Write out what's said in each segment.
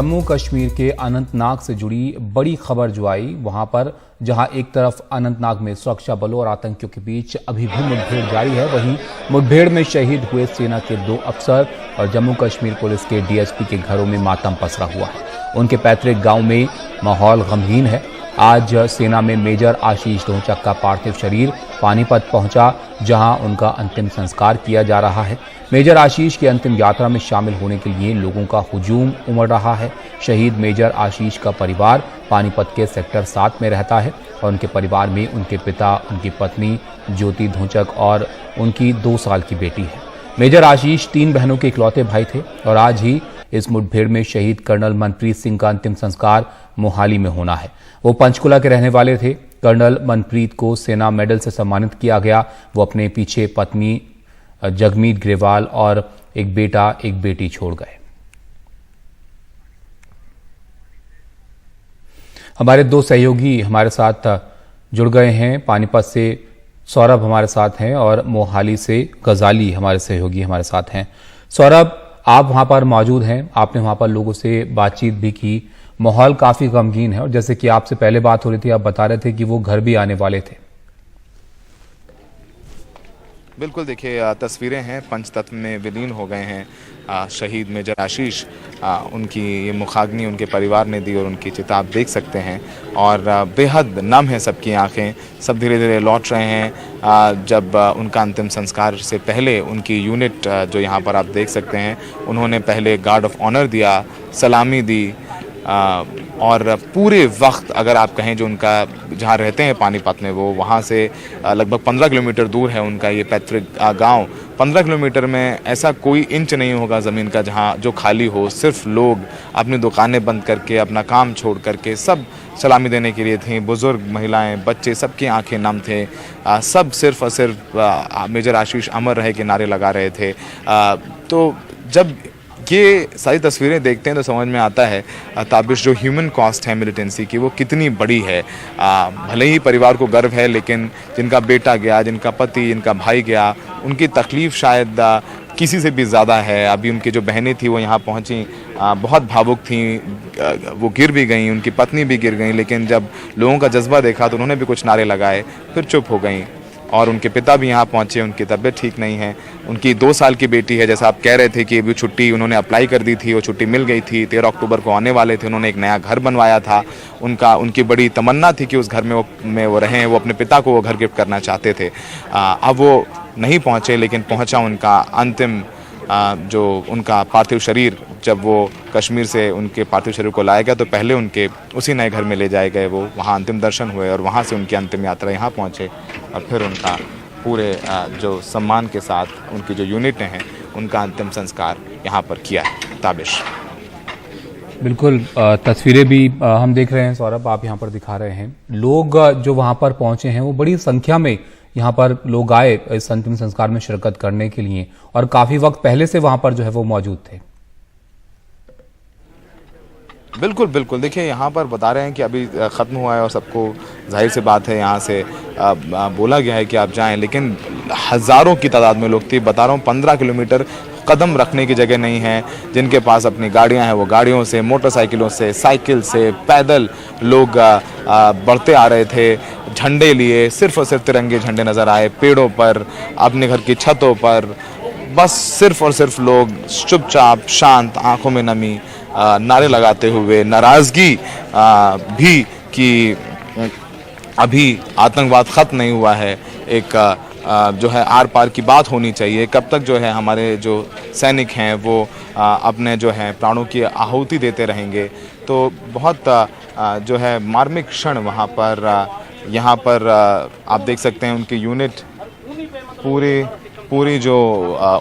जम्मू कश्मीर के अनंतनाग से जुड़ी बड़ी खबर जो आई, वहां पर जहां एक तरफ अनंतनाग में सुरक्षा बलों और आतंकियों के बीच अभी भी मुठभेड़ जारी है, वहीं मुठभेड़ में शहीद हुए सेना के 2 अफसर और जम्मू कश्मीर पुलिस के डीएसपी के घरों में मातम पसरा हुआ है। उनके पैतृक गांव में माहौल गमगीन है। आज सेना में मेजर आशीष ढोंचक का पार्थिव शरीर पानीपत पहुंचा, जहां उनका अंतिम संस्कार किया जा रहा है। मेजर आशीष की अंतिम यात्रा में शामिल होने के लिए लोगों का हुजूम उमड़ रहा है। शहीद मेजर आशीष का परिवार पानीपत के सेक्टर 7 में रहता है और उनके परिवार में उनके पिता, उनकी पत्नी ज्योति ढोंचक और उनकी 2 साल की बेटी है। मेजर आशीष 3 बहनों के इकलौते भाई थे और आज ही इस मुठभेड़ में शहीद कर्नल मनप्रीत सिंह का अंतिम संस्कार मोहाली में होना है। वो पंचकुला के रहने वाले थे। कर्नल मनप्रीत को सेना मेडल से सम्मानित किया गया। वो अपने पीछे पत्नी जगमीत ग्रेवाल और एक बेटा एक बेटी छोड़ गए। हमारे 2 सहयोगी हमारे साथ जुड़ गए हैं। पानीपत से सौरभ हमारे साथ हैं और मोहाली से गजाली हमारे सहयोगी हमारे साथ हैं। सौरभ, आप वहां पर मौजूद हैं, आपने वहां पर लोगों से बातचीत भी की। माहौल काफी गमगीन है और जैसे कि आपसे पहले बात हो रही थी, आप बता रहे थे कि वो घर भी आने वाले थे। बिल्कुल, देखिए तस्वीरें हैं, पंचतत्व में विलीन हो गए हैं शहीद मेजर आशीष। उनकी ये मुखाग्नि उनके परिवार ने दी और उनकी चिता आप देख सकते हैं और बेहद नम है सबकी आंखें। सब धीरे धीरे लौट रहे हैं। जब उनका अंतिम संस्कार से पहले उनकी यूनिट जो यहाँ पर आप देख सकते हैं, उन्होंने पहले गार्ड ऑफ ऑनर दिया, सलामी दी और पूरे वक्त अगर आप कहें जो उनका जहाँ रहते हैं पानीपत में, वो वहाँ से लगभग 15 किलोमीटर दूर है उनका ये पैतृक गांव। 15 किलोमीटर में ऐसा कोई इंच नहीं होगा ज़मीन का जहाँ जो खाली हो। सिर्फ लोग अपनी दुकानें बंद करके, अपना काम छोड़ करके सब सलामी देने के लिए थे। बुज़ुर्ग, महिलाएं, बच्चे, सबकी आंखें नम थे। सब सिर्फ और सिर्फ मेजर आशीष अमर रहे के नारे लगा रहे थे। तो जब ये सारी तस्वीरें देखते हैं तो समझ में आता है ताबिश जो ह्यूमन कॉस्ट है मिलिटेंसी की, वो कितनी बड़ी है। भले ही परिवार को गर्व है, लेकिन जिनका बेटा गया, जिनका पति, जिनका भाई गया, उनकी तकलीफ़ शायद किसी से भी ज़्यादा है। अभी उनकी जो बहनें थी वो यहाँ पहुँची, बहुत भावुक थी, वो गिर भी गई, उनकी पत्नी भी गिर गई, लेकिन जब लोगों का जज्बा देखा तो उन्होंने भी कुछ नारे लगाए, फिर चुप हो गई। और उनके पिता भी यहाँ पहुँचे, उनकी तबीयत ठीक नहीं है। उनकी 2 साल की बेटी है, जैसा आप कह रहे थे कि अभी छुट्टी उन्होंने अप्लाई कर दी थी, वो छुट्टी मिल गई थी। 13 अक्टूबर को आने वाले थे। उन्होंने एक नया घर बनवाया था। उनकी बड़ी तमन्ना थी कि उस घर में वो रहें। वो अपने पिता को वो घर गिफ्ट करना चाहते थे। अब वो नहीं पहुँचे, लेकिन पहुँचा उनका अंतिम जो उनका पार्थिव शरीर। जब वो कश्मीर से उनके पार्थिव शरीर को लाया गया तो पहले उनके उसी नए घर में ले जाए गए। वो वहाँ अंतिम दर्शन हुए और वहाँ से उनकी अंतिम यात्रा यहाँ पहुँचे और फिर उनका पूरे जो सम्मान के साथ उनकी जो यूनिटें हैं, उनका अंतिम संस्कार यहाँ पर किया है। ताबिश, बिल्कुल, तस्वीरें भी हम देख रहे हैं सौरभ, आप यहाँ पर दिखा रहे हैं। लोग जो वहाँ पर पहुँचे हैं वो बड़ी संख्या में यहाँ पर लोग आए इस अंतिम संस्कार में शिरकत करने के लिए और काफी वक्त पहले से वहाँ पर जो है वो मौजूद थे। बिल्कुल बिल्कुल, देखिए यहाँ पर बता रहे हैं कि अभी ख़त्म हुआ है और सबको जाहिर सी बात है यहाँ से बोला गया है कि आप जाएं, लेकिन हज़ारों की तादाद में लोग थे। बता रहा हूँ 15 किलोमीटर कदम रखने की जगह नहीं है। जिनके पास अपनी गाड़ियाँ हैं वो गाड़ियों से, मोटरसाइकिलों से, साइकिल से, पैदल लोग बढ़ते आ रहे थे। झंडे लिए, सिर्फ और सिर्फ तिरंगे झंडे नज़र आए पेड़ों पर, अपने घर की छतों पर। बस सिर्फ और सिर्फ लोग चुपचाप, शांत, आंखों में नमी, नारे लगाते हुए, नाराज़गी भी कि अभी आतंकवाद ख़त्म नहीं हुआ है। एक जो है आर पार की बात होनी चाहिए। कब तक जो है हमारे जो सैनिक हैं वो अपने जो है प्राणों की आहुति देते रहेंगे। तो बहुत जो है मार्मिक क्षण वहाँ पर यहाँ पर आप देख सकते हैं। उनकी यूनिट पूरी जो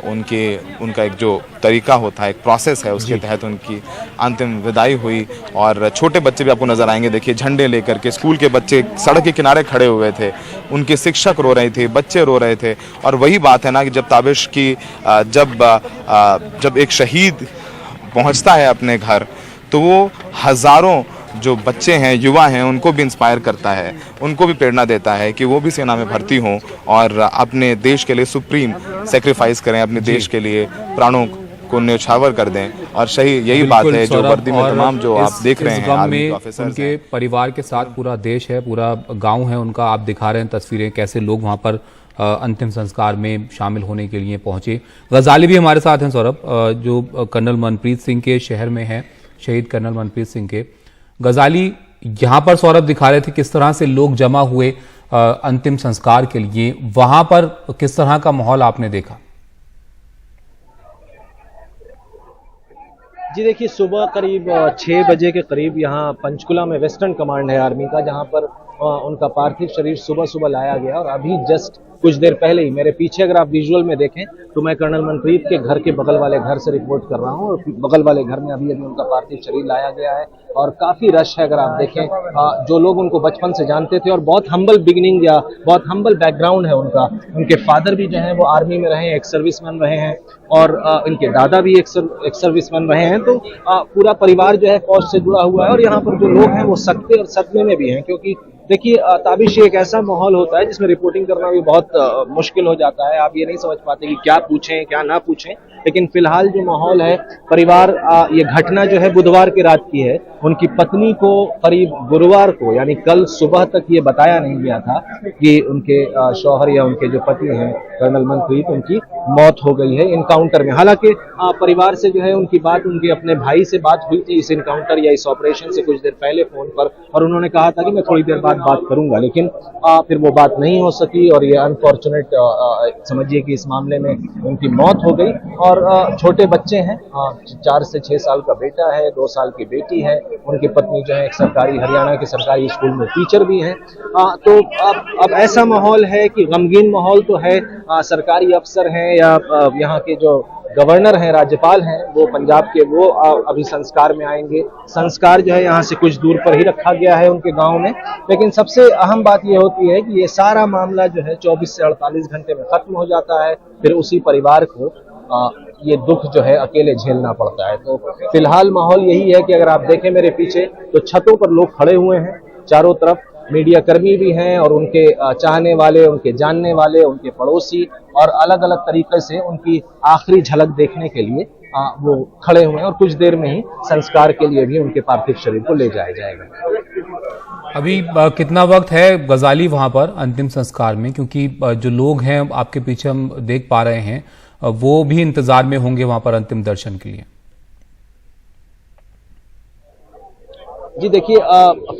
उनका एक जो तरीका होता है, एक प्रोसेस है, उसके तहत उनकी अंतिम विदाई हुई। और छोटे बच्चे भी आपको नज़र आएंगे, देखिए झंडे लेकर के स्कूल के बच्चे सड़क के किनारे खड़े हुए थे। उनके शिक्षक रो रहे थे, बच्चे रो रहे थे। और वही बात है ना कि जब ताबिश की जब एक शहीद पहुंचता है अपने घर, तो वो हज़ारों जो बच्चे हैं, युवा हैं, उनको भी इंस्पायर करता है, उनको भी प्रेरणा देता है कि वो भी सेना में भर्ती हों और अपने देश के लिए सुप्रीम सेक्रीफाइस करें, अपने देश के लिए प्राणों को न्यौछावर कर दें। और यही बात है जो वर्दी में तमाम जो आप देख रहे हैं आर्मी के ऑफिसर्स उनके परिवार के साथ पूरा देश है, पूरा गांव है उनका। आप दिखा रहे हैं तस्वीरें कैसे लोग वहां पर अंतिम संस्कार में शामिल होने के लिए पहुंचे। गजाली भी हमारे साथ हैं सौरभ, जो कर्नल मनप्रीत सिंह के शहर में है, शहीद कर्नल मनप्रीत सिंह के। गजाली यहां पर सौरभ दिखा रहे थे किस तरह से लोग जमा हुए अंतिम संस्कार के लिए, वहां पर किस तरह का माहौल आपने देखा? जी देखिए, सुबह करीब 6 बजे के करीब यहाँ पंचकुला में वेस्टर्न कमांड है आर्मी का, जहाँ पर उनका पार्थिव शरीर सुबह सुबह लाया गया। और अभी जस्ट कुछ देर पहले ही मेरे पीछे अगर आप विजुअल में देखें तो मैं कर्नल मनप्रीत के घर के बगल वाले घर से रिपोर्ट कर रहा हूँ। और बगल वाले घर में अभी उनका पार्थिव शरीर लाया गया है और काफी रश है। अगर आप देखें, जो लोग उनको बचपन से जानते थे और बहुत हम्बल बिगिनिंग या बहुत हम्बल बैकग्राउंड है उनका। उनके फादर भी जो है वो आर्मी में रहे, एक सर्विसमैन रहे हैं, और इनके दादा भी एक सर्विसमैन रहे हैं। तो पूरा परिवार जो है फौज से जुड़ा हुआ है। और यहाँ पर जो लोग हैं वो सकते और सदमे में भी हैं, क्योंकि देखिए ताबिश एक ऐसा माहौल होता है जिसमें रिपोर्टिंग करना भी बहुत मुश्किल हो जाता है। आप ये नहीं समझ पाते कि क्या पूछें क्या ना पूछें। लेकिन फिलहाल जो माहौल है, परिवार, ये घटना जो है बुधवार की रात की है। उनकी पत्नी को करीब गुरुवार को यानी कल सुबह तक ये बताया नहीं गया था कि उनके शौहर या उनके जो पति हैं कर्नल मनप्रीत, उनकी मौत हो गई है इनकाउंटर में। हालांकि परिवार से जो है उनकी बात उनके अपने भाई से बात हुई थी इस इनकाउंटर या इस ऑपरेशन से कुछ देर पहले फोन पर, और उन्होंने कहा था कि मैं थोड़ी देर बाद बात करूंगा। लेकिन फिर वो बात नहीं हो सकी और ये अनफॉर्चुनेट समझिए कि इस मामले में उनकी मौत हो गई। और छोटे बच्चे हैं, 4 से 6 साल का बेटा है, 2 साल की बेटी है। उनकी पत्नी जो है एक हरियाणा के सरकारी स्कूल में टीचर भी हैं। तो अब ऐसा माहौल है कि गमगीन माहौल तो है। सरकारी अफसर हैं या यहाँ के जो गवर्नर हैं, राज्यपाल हैं, वो पंजाब के, वो अभी संस्कार में आएंगे। संस्कार जो है यहाँ से कुछ दूर पर ही रखा गया है उनके गांव में। लेकिन सबसे अहम बात ये होती है कि ये सारा मामला जो है 24 से 48 घंटे में खत्म हो जाता है। फिर उसी परिवार को ये दुख जो है अकेले झेलना पड़ता है। तो फिलहाल माहौल यही है कि अगर आप देखें मेरे पीछे तो छतों पर लोग खड़े हुए हैं, चारों तरफ मीडिया कर्मी भी हैं और उनके चाहने वाले, उनके जानने वाले, उनके पड़ोसी, और अलग अलग तरीके से उनकी आखिरी झलक देखने के लिए वो खड़े हुए हैं। और कुछ देर में ही संस्कार के लिए भी उनके पार्थिव शरीर को ले जाया जाएगा। अभी कितना वक्त है गजाली वहां पर अंतिम संस्कार में? क्योंकि जो लोग हैं आपके पीछे हम देख पा रहे हैं, वो भी इंतजार में होंगे वहां पर अंतिम दर्शन के लिए। जी देखिए,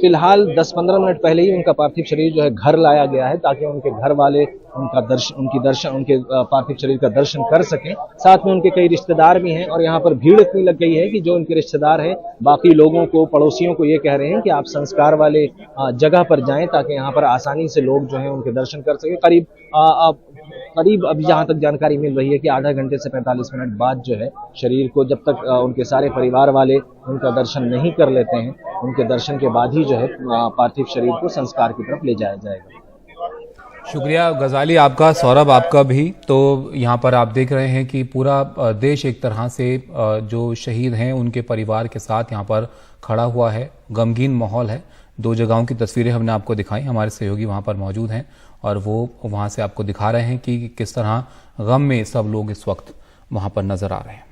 फिलहाल 10-15 मिनट पहले ही उनका पार्थिव शरीर जो है घर लाया गया है, ताकि उनके घर वाले उनके पार्थिव शरीर का दर्शन कर सकें। साथ में उनके कई रिश्तेदार भी हैं और यहाँ पर भीड़ इतनी लग गई है कि जो उनके रिश्तेदार हैं बाकी लोगों को, पड़ोसियों को ये कह रहे हैं कि आप संस्कार वाले जगह पर जाएं, ताकि यहाँ पर आसानी से लोग जो है उनके दर्शन कर सकें। करीब अभी जहाँ तक जानकारी मिल रही है कि आधा घंटे से 45 मिनट बाद जो है शरीर को, जब तक उनके सारे परिवार वाले उनका दर्शन नहीं कर लेते हैं, उनके दर्शन के बाद ही जो है पार्थिव शरीर को संस्कार की तरफ ले जाया जाएगा। शुक्रिया गजाली आपका, सौरभ आपका भी। तो यहाँ पर आप देख रहे हैं कि पूरा देश एक तरह से जो शहीद हैं उनके परिवार के साथ यहाँ पर खड़ा हुआ है। गमगीन माहौल है। 2 जगहों की तस्वीरें हमने आपको दिखाई, हमारे सहयोगी वहाँ पर मौजूद हैं और वो वहाँ से आपको दिखा रहे हैं कि किस तरह गम में सब लोग इस वक्त वहाँ पर नजर आ रहे हैं।